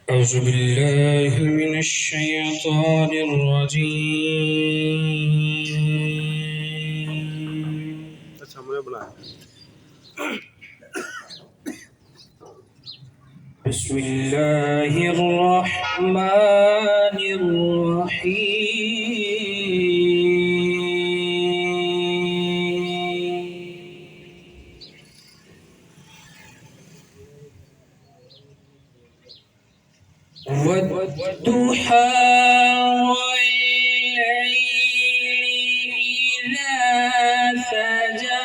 أعوذ بالله من الشيطان الرجيم. بسم الله الرحمن الرحيم. والضحى والليل إذا سجى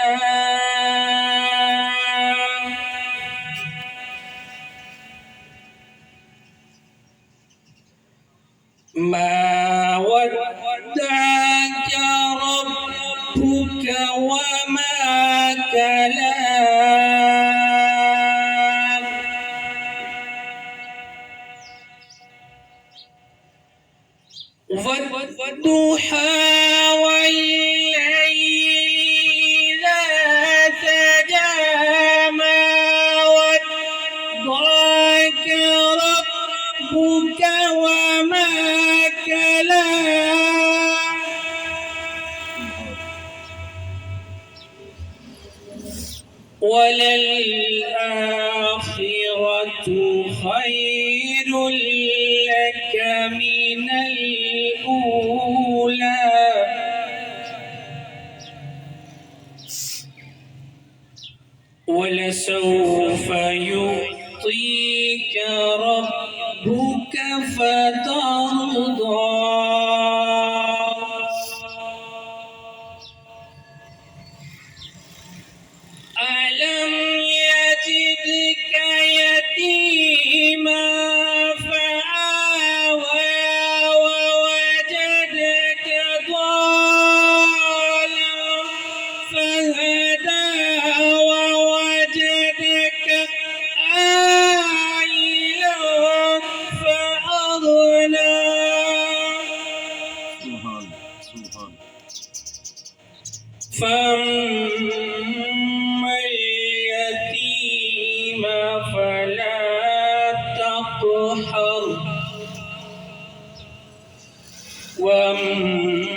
ما ودعك ربك وما كلى والضحى والليل إذا سجى ما ودعك ربك وما كلى وللآخرة خير لك من الأولى ولسوف يعطيك ربك فترضى